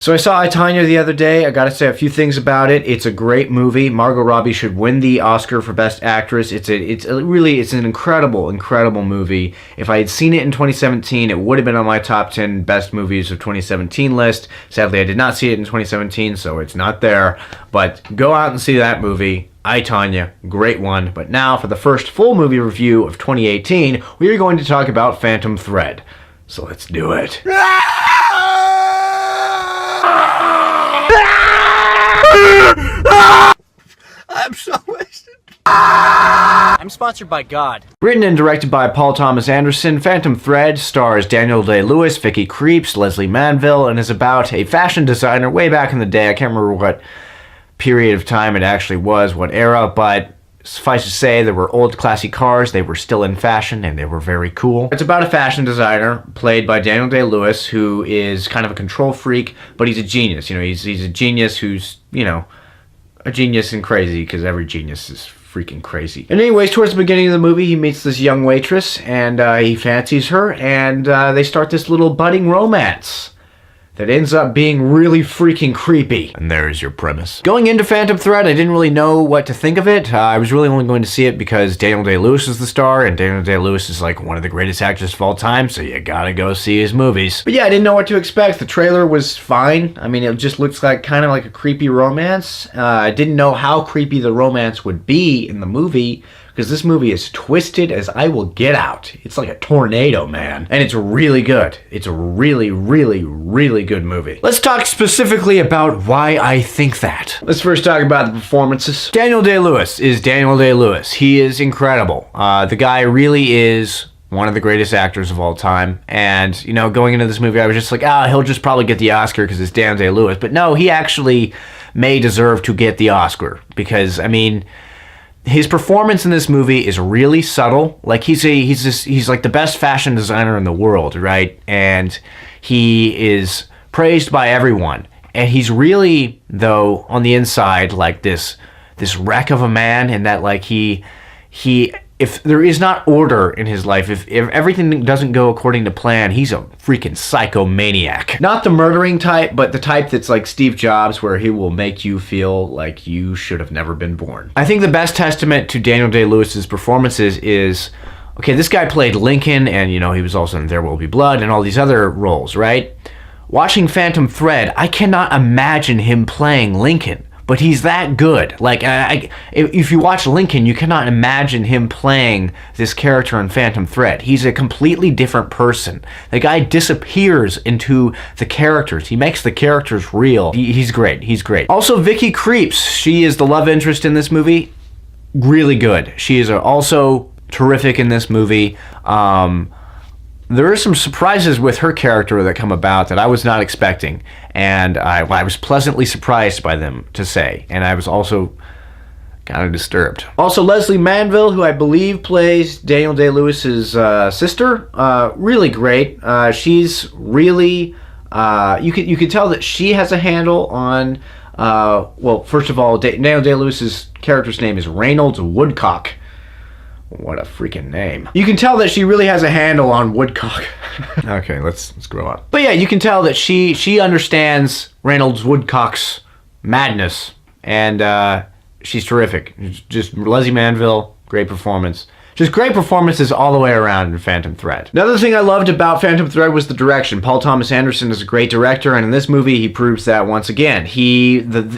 So I saw I, Tonya the other day. I gotta say a few things about it. It's a great movie. Margot Robbie should win the Oscar for Best Actress. It's an incredible movie. If I had seen it in 2017, it would have been on my top 10 best movies of 2017 list. Sadly, I did not see it in 2017, so it's not there. But go out and see that movie. I, Tonya, great one. But now for the first full movie review of 2018, we are going to talk about Phantom Thread. So let's do it. I'm so wasted. I'm sponsored by God. Written and directed by Paul Thomas Anderson, Phantom Thread stars Daniel Day-Lewis, Vicky Krieps, Lesley Manville, and is about a fashion designer way back in the day. I can't remember what period of time it actually was, what era, but suffice to say, there were old classy cars, they were still in fashion, and they were very cool. It's about a fashion designer, played by Daniel Day-Lewis, who is kind of a control freak, but he's a genius. You know, he's a genius who's, you know, a genius and crazy, because every genius is freaking crazy. And anyways, towards the beginning of the movie, he meets this young waitress, and he fancies her, and they start this little budding romance that ends up being really freaking creepy. And there's your premise. Going into Phantom Thread, I didn't really know what to think of it. I was really only going to see it because Daniel Day-Lewis is the star, and Daniel Day-Lewis is like one of the greatest actors of all time, so you gotta go see his movies. But yeah, I didn't know what to expect. The trailer was fine. I mean, it just looks like kind of like a creepy romance. I didn't know how creepy the romance would be in the movie, because this movie is twisted as I will get out. It's like a tornado, man. And it's really good. It's a really, really, really good movie. Let's talk specifically about why I think that. Let's first talk about the performances. Daniel Day-Lewis is Daniel Day-Lewis. He is incredible. The guy really is one of the greatest actors of all time. And, you know, going into this movie, I was just like, he'll just probably get the Oscar because it's Daniel Day-Lewis. But no, he actually may deserve to get the Oscar. Because, I mean, his performance in this movie is really subtle. Like, he's like the best fashion designer in the world, right? And he is praised by everyone. And he's really, though, on the inside, like this wreck of a man, and that, like, if there is not order in his life, if everything doesn't go according to plan, he's a freaking psychomaniac. Not the murdering type, but the type that's like Steve Jobs, where he will make you feel like you should have never been born. I think the best testament to Daniel Day-Lewis's performances is, okay, this guy played Lincoln, and, you know, he was also in There Will Be Blood and all these other roles, right? Watching Phantom Thread, I cannot imagine him playing Lincoln. But he's that good. Like, if you watch Lincoln, you cannot imagine him playing this character in Phantom Thread. He's a completely different person. The guy disappears into the characters. He makes the characters real. He's great. He's great. Also, Vicky Krieps. She is the love interest in this movie. Really good. She is also terrific in this movie. There are some surprises with her character that come about that I was not expecting, and I was pleasantly surprised by them, to say, and I was also kind of disturbed. Also, Lesley Manville, who I believe plays Daniel Day-Lewis's sister, really great. She's really, you could tell that she has a handle on, well, first of all, Daniel Day-Lewis's character's name is Reynolds Woodcock. What a freaking name. You can tell that she really has a handle on Woodcock. Okay, let's grow up. But yeah, you can tell that she understands Reynolds Woodcock's madness, and she's terrific. Just Lesley Manville, great performance. Just great performances all the way around in Phantom Thread. Another thing I loved about Phantom Thread was the direction. Paul Thomas Anderson is a great director, and in this movie, he proves that once again.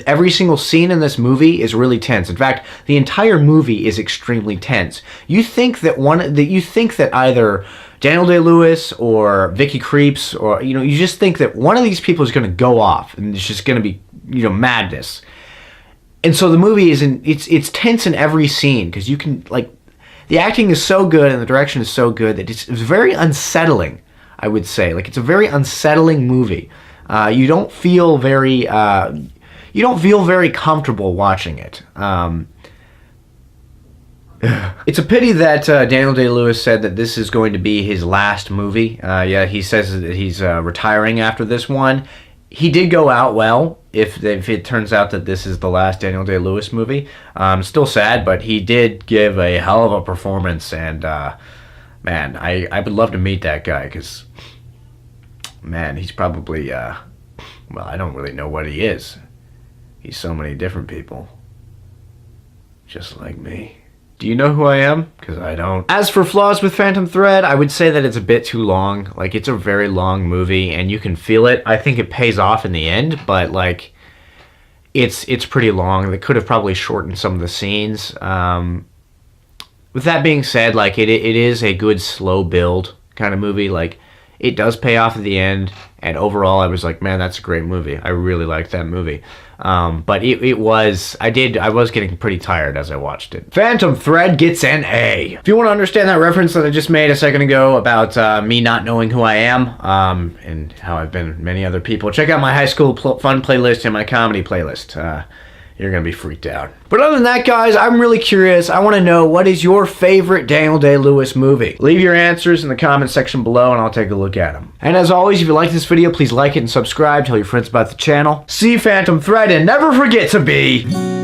Every single scene in this movie is really tense. In fact, the entire movie is extremely tense. You think that either Daniel Day-Lewis or Vicky Krieps, or, you know, you just think that one of these people is going to go off, and it's just going to be, you know, madness. And so the movie it's tense in every scene, because you can, like, the acting is so good and the direction is so good that it's very unsettling, I would say. Like, it's a very unsettling movie. You don't feel very comfortable watching it. It's a pity that Daniel Day-Lewis said that this is going to be his last movie. Yeah, he says that he's retiring after this one. He did go out well, if it turns out that this is the last Daniel Day-Lewis movie. Still sad, but he did give a hell of a performance, and man, I would love to meet that guy, because, man, he's probably well, I don't really know what he is. He's so many different people. Just like me. Do you know who I am? Because I don't. As for flaws with Phantom Thread, I would say that it's a bit too long. Like, it's a very long movie, and you can feel it. I think it pays off in the end, but, like, it's pretty long. They could have probably shortened some of the scenes. With that being said, like, it is a good slow build kind of movie. Like, it does pay off at the end, and overall I was like, man, that's a great movie. I really liked that movie. But I was getting pretty tired as I watched it. Phantom Thread gets an A. If you want to understand that reference that I just made a second ago about me not knowing who I am, and how I've been many other people, check out my high school fun playlist and my comedy playlist. You're going to be freaked out. But other than that, guys, I'm really curious. I want to know, what is your favorite Daniel Day-Lewis movie? Leave your answers in the comment section below, and I'll take a look at them. And as always, if you like this video, please like it and subscribe. Tell your friends about the channel. See Phantom Thread, and never forget to be...